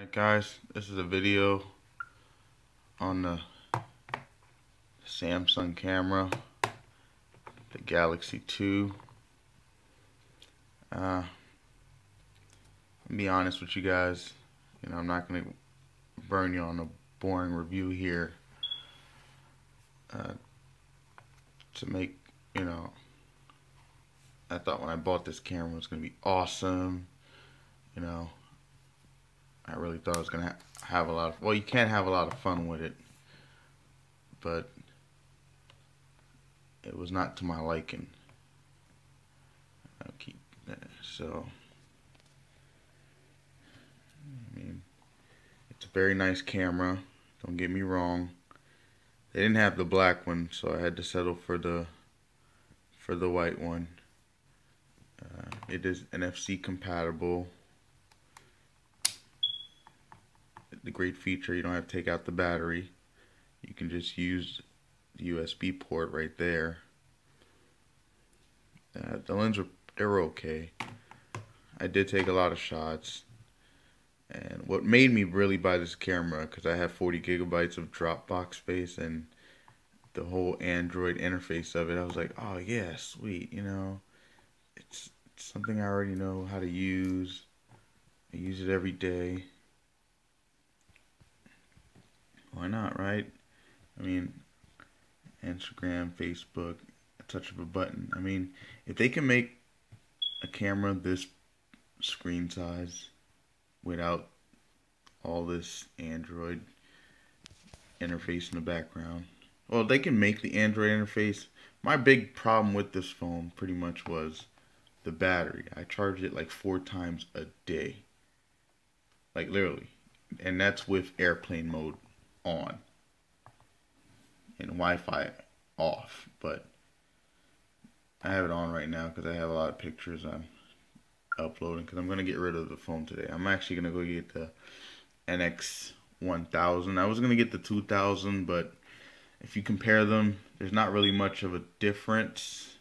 Alright guys, this is a video on the Samsung camera, the Galaxy 2. I'll be honest with you guys, I'm not going to burn you on a boring review here to make, I thought when I bought this camera it was going to be awesome, I really thought I was going to have a lot of, well, you can have a lot of fun with it, but it was not to my liking. I'll keep that. So, it's a very nice camera, don't get me wrong. They didn't have the black one, so I had to settle for the white one. It is NFC compatible. The great feature, you don't have to take out the battery. You can just use the USB port right there. The lens they were okay. I did take a lot of shots. And what made me really buy this camera, because I have 40 gigabytes of Dropbox space and the whole Android interface of it, I was like, oh yeah, sweet, it's something I already know how to use. I use it every day. Why not, right? Instagram, Facebook, a touch of a button. If they can make a camera this screen size without all this Android interface in the background, well, they can make the Android interface. My big problem with this phone pretty much was the battery. I charged it like 4 times a day. Like literally. And that's with airplane mode on and Wi-Fi off, but I have it on right now because I have a lot of pictures I'm uploading, because I'm going to get rid of the phone today. I'm actually going to go get the NX1000. I was going to get the 2000, but if you compare them, there's not really much of a difference,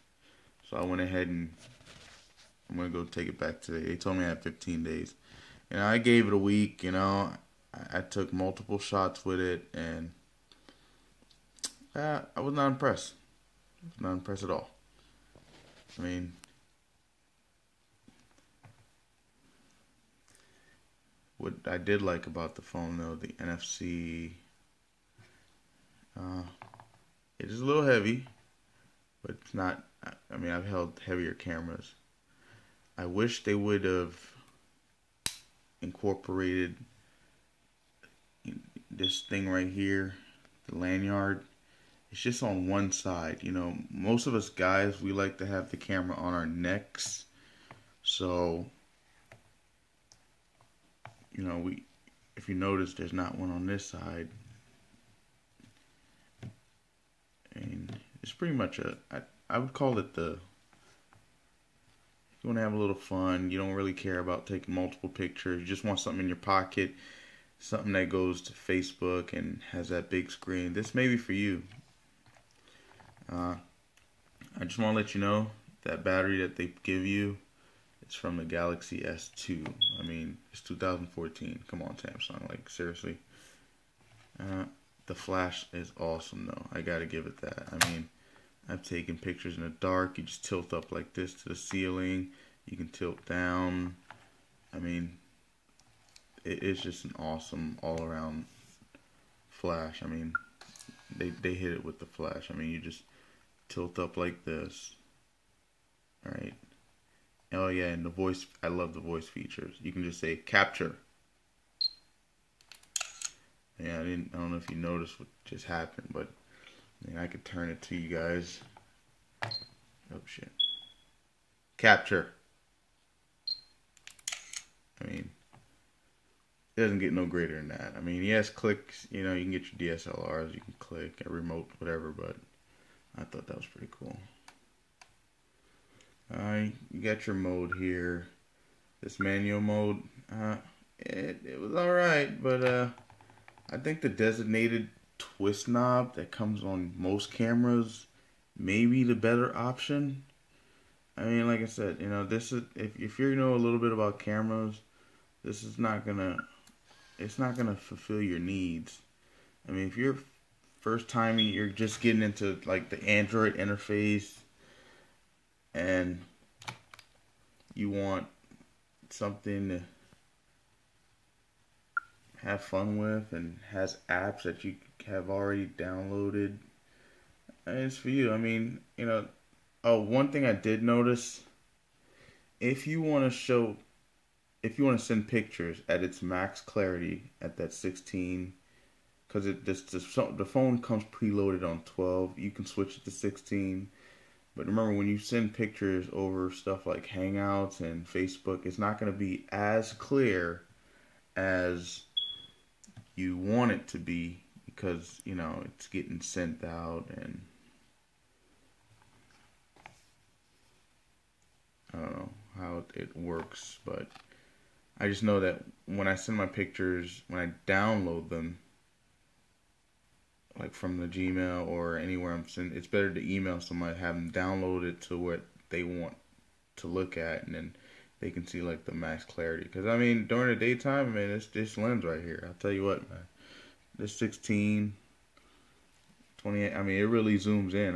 so I went ahead and I'm going to go take it back today. They told me I had 15 days. I gave it a week, I took multiple shots with it, and I was not impressed. I was not impressed at all. What I did like about the phone, though, the NFC, it is a little heavy, but it's not, I've held heavier cameras. I wish they would have incorporated this thing right here, the lanyard. It's just on one side. Most of us guys, we like to have the camera on our necks, so if you notice, there's not one on this side, and it's pretty much I would call it if you want to have a little fun, you don't really care about taking multiple pictures, you just want something in your pocket, something that goes to Facebook and has that big screen. This may be for you. I just want to let you know that battery that they give you is from the Galaxy S2. It's 2014. Come on, Samsung. Like, seriously. The flash is awesome, though. I gotta give it that. I've taken pictures in the dark. You just tilt up like this to the ceiling. You can tilt down. It is just an awesome all-around flash. They hit it with the flash. You just tilt up like this. Alright. Oh yeah, and the voice, I love the voice features. You can just say capture. Yeah, I don't know if you noticed what just happened, but I could turn it to you guys. Oh shit. Capture. It doesn't get no greater than that. Yes, clicks, you can get your DSLRs, you can click, a remote, whatever, but I thought that was pretty cool. You got your mode here. This manual mode, it was alright, but I think the designated twist knob that comes on most cameras may be the better option. Like I said, this is, if you know a little bit about cameras, this is not gonna it's not gonna fulfill your needs. I mean, if you're first time you're just getting into like the Android interface and you want something to have fun with and has apps that you have already downloaded, and it's for you. I mean, oh, one thing I did notice, if you want to show, if you want to send pictures at its max clarity at that 16, because the phone comes preloaded on 12, you can switch it to 16. But remember, when you send pictures over stuff like Hangouts and Facebook, it's not going to be as clear as you want it to be because, it's getting sent out, and I don't know how it works, but I just know that when I send my pictures, when I download them, like from the Gmail or anywhere I'm sending, it's better to email somebody, have them download it to what they want to look at, and then they can see like the max clarity. Because I mean, during the daytime, man, it's this lens right here. I'll tell you what, man, this 16, 28. I mean, it really zooms in.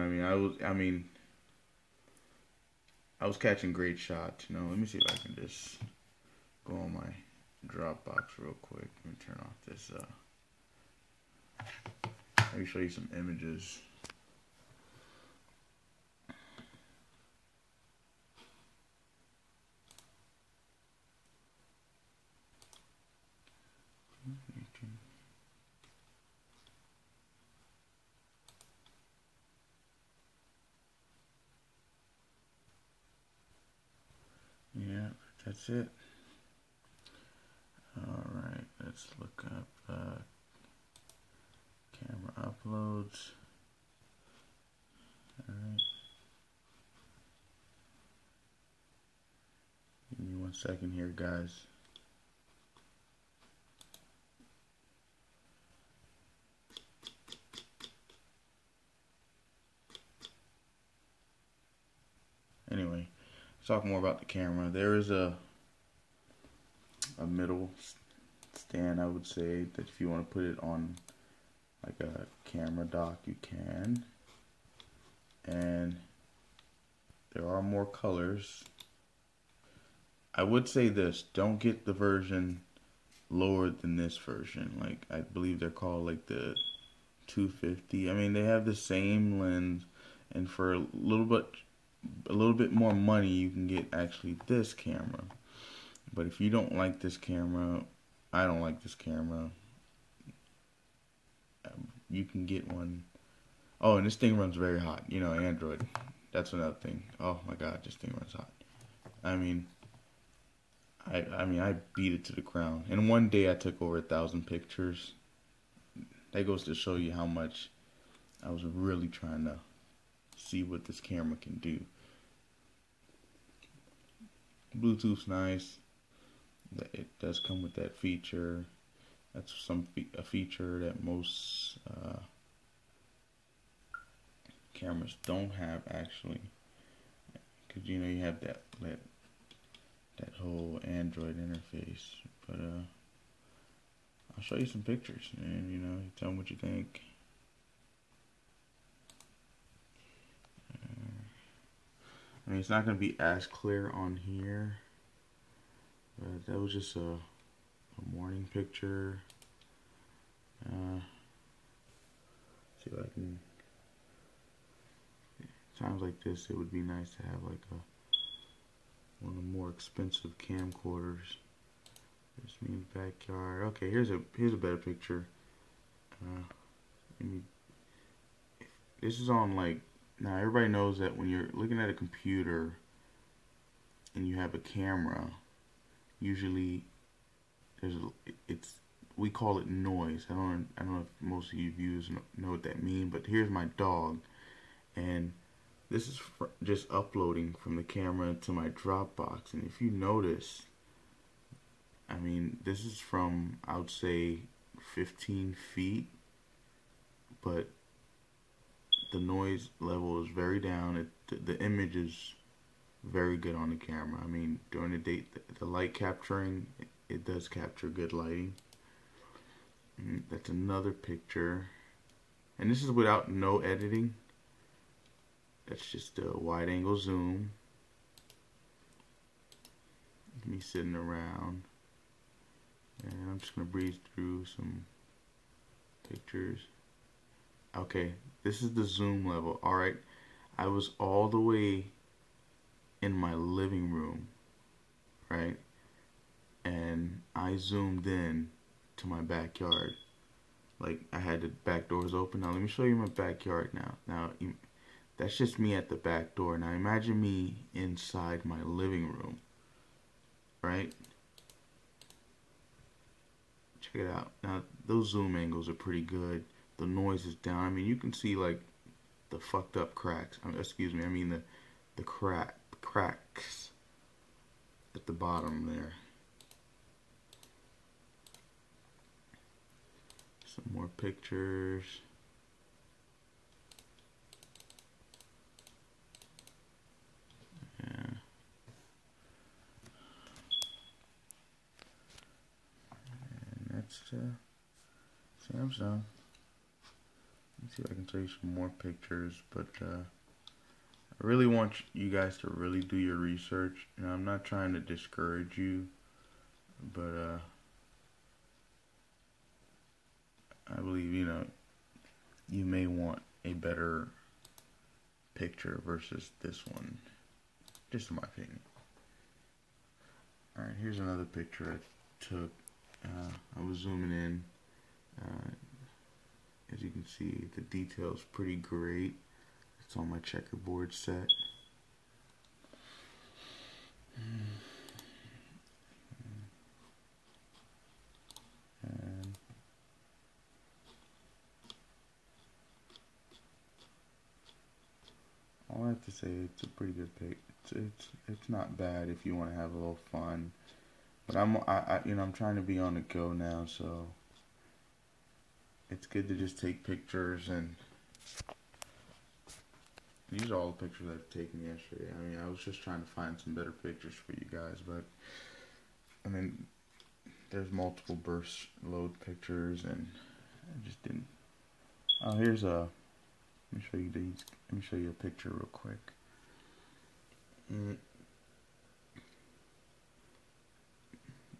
I was catching great shots. Let me see if I can just go on my Dropbox real quick. Let me turn off this. Let me show you some images. Yeah, that's it. Alright, let's look up camera uploads. Alright. Give me 1 second here, guys. Anyway, let's talk more about the camera. There is a middle stand, I would say, that if you want to put it on like a camera dock, you can. And there are more colors. I would say this, don't get the version lower than this version. Like, I believe they're called like the 250. I mean, they have the same lens, and for a little bit more money, you can get actually this camera. But if you don't like this camera, I don't like this camera, you can get one. Oh, and this thing runs very hot. Android. That's another thing. Oh my God, this thing runs hot. I mean, I beat it to the ground. In one day, I took over 1,000 pictures. That goes to show you how much I was really trying to see what this camera can do. Bluetooth's nice. It does come with that feature. That's a feature that most cameras don't have, actually, because you have that whole Android interface. But I'll show you some pictures, and you tell me what you think. I mean, it's not going to be as clear on here, but that was just a morning picture. See if I can. Times like this, it would be nice to have like one of the more expensive camcorders. There's me in the backyard. Okay, here's a better picture. This is on like. Now everybody knows that when you're looking at a computer and you have a camera, usually we call it noise. I don't know if most of you viewers know what that means, but here's my dog, and this is just uploading from the camera to my Dropbox. And if you notice, I mean, this is from, I would say, 15 feet, but the noise level is very down. The image is very good on the camera. I mean, during the day, the light capturing, it does capture good lighting. That's another picture. And this is without no editing. That's just a wide angle zoom. Me sitting around. And I'm just going to breeze through some pictures. Okay, this is the zoom level. Alright, I was all the way in my living room, right? And I zoomed in to my backyard. Like, I had the back doors open. Now, let me show you my backyard now. That's just me at the back door. Now, imagine me inside my living room, right? Check it out. Now, those zoom angles are pretty good. The noise is down. I mean, you can see, like, the fucked up cracks. Excuse me, I mean the cracks at the bottom there. Some more pictures. Yeah. And that's Samsung. Let's see if I can show you some more pictures, but I really want you guys to really do your research. You know, I'm not trying to discourage you, but I believe, you know, you may want a better picture versus this one, just in my opinion. Alright, here's another picture I took. I was zooming in. As you can see, the detail's pretty great. It's on my checkerboard set. And all I have to say, it's a pretty good pic. It's not bad if you want to have a little fun. But I'm trying to be on the go now, so it's good to just take pictures. And these are all the pictures I've taken yesterday. I mean, I was just trying to find some better pictures for you guys, but I mean, there's multiple burst load pictures, and I just didn't. Oh, here's a. Let me show you these. Let me show you a picture real quick.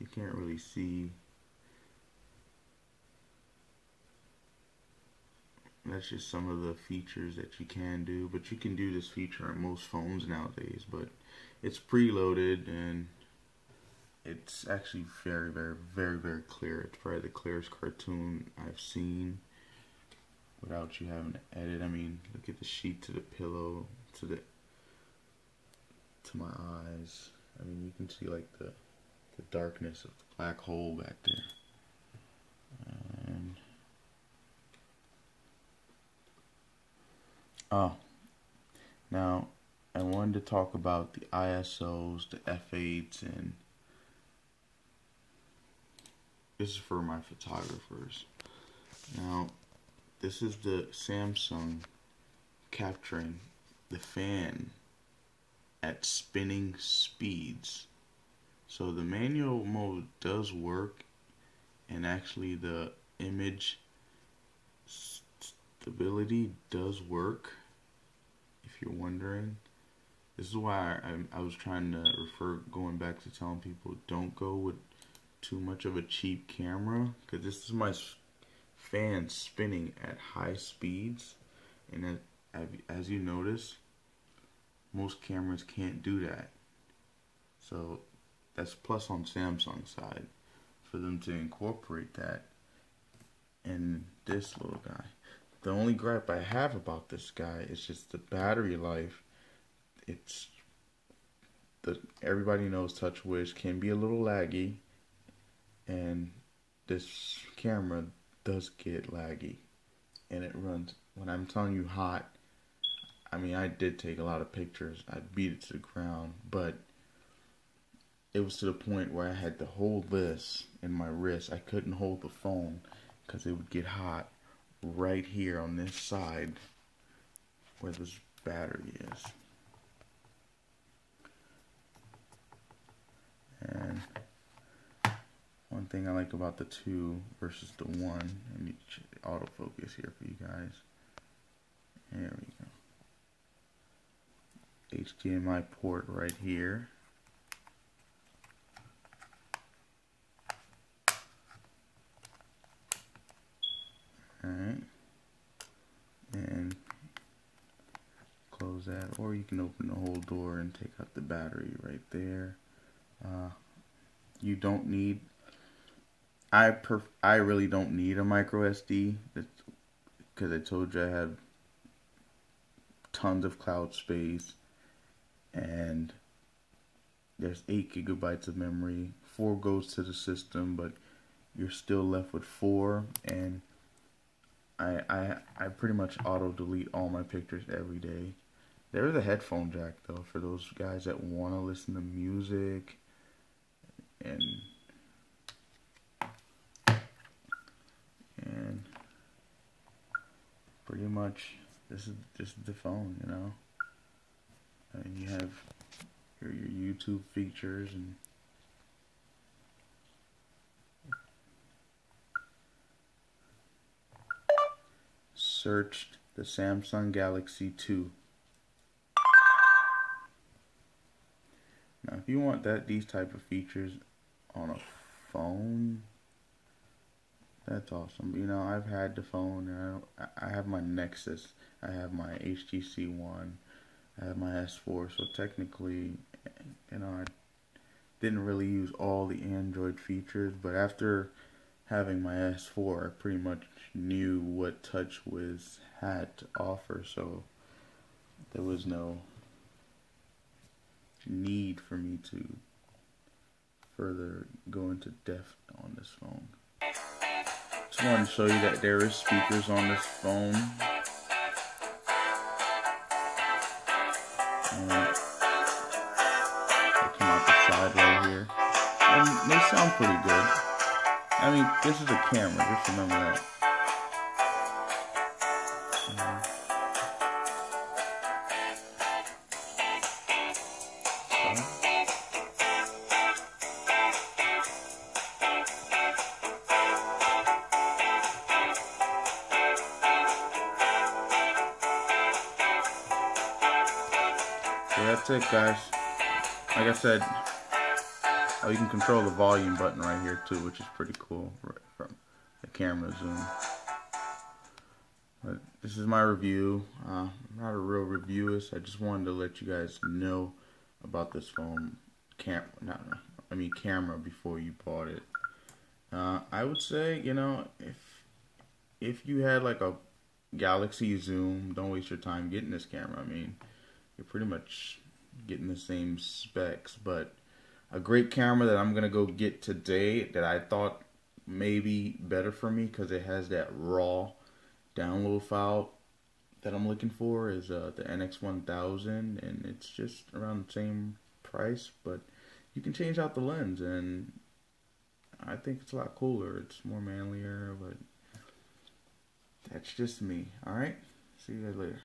You can't really see. That's just some of the features that you can do, but you can do this feature on most phones nowadays. But it's preloaded, and it's actually very, very, very, very clear. It's probably the clearest cartoon I've seen without you having to edit. I mean, look at the sheet to the pillow to my eyes. I mean, you can see like the darkness of the black hole back there. And now I wanted to talk about the ISOs, the f8s, and this is for my photographers. Now, this is the Samsung capturing the fan at spinning speeds. So the manual mode does work, and actually the image stability does work, if you're wondering. This is why I was trying to going back to telling people, don't go with too much of a cheap camera, because this is my fan spinning at high speeds, and as you notice, most cameras can't do that. So that's plus on Samsung's side for them to incorporate that in this little guy. The only gripe I have about this guy is just the battery life. Everybody knows TouchWiz can be a little laggy, and this camera does get laggy, and it runs, when I'm telling you hot, I mean, I did take a lot of pictures. I beat it to the ground, but it was to the point where I had to hold this in my wrist. I couldn't hold the phone because it would get hot right here on this side where this battery is. And One thing I like about the 2 versus the 1, I need autofocus here for you guys. There we go. HDMI port right here. Alright. And close that, or you can open the whole door and take out the battery right there. You don't need, I really don't need a micro SD, because I told you I had tons of cloud space, and there's 8 gigabytes of memory. 4 goes to the system, but you're still left with 4, and I pretty much auto delete all my pictures every day. There is a headphone jack though for those guys that want to listen to music, and pretty much this is the phone, you know. And you have your YouTube features and searched the Samsung Galaxy 2. Now, if you want these type of features on a phone, that's awesome. You know, I've had the phone. I have my Nexus. I have my HTC One. I have my S4. So technically, you know, I didn't really use all the Android features. But after having my S4, I pretty much knew what TouchWiz had to offer. So there was no need for me to further go into depth on this phone. Just wanted to show you that there is speakers on this phone. They come out the side right here, and they sound pretty good. I mean, this is a camera, just remember that. So that's it, guys. Like I said, you can control the volume button right here too, which is pretty cool, right from the camera zoom. But this is my review. I'm not a real reviewist. I just wanted to let you guys know about this phone camera before you bought it. I would say, you know, if you had like a Galaxy Zoom, don't waste your time getting this camera. I mean, you're pretty much getting the same specs, but a great camera that I'm gonna go get today that I thought may be better for me because it has that raw download file that I'm looking for is the NX1000, and it's just around the same price, but you can change out the lens, and I think it's a lot cooler. It's more manlier, but that's just me. Alright, see you guys later.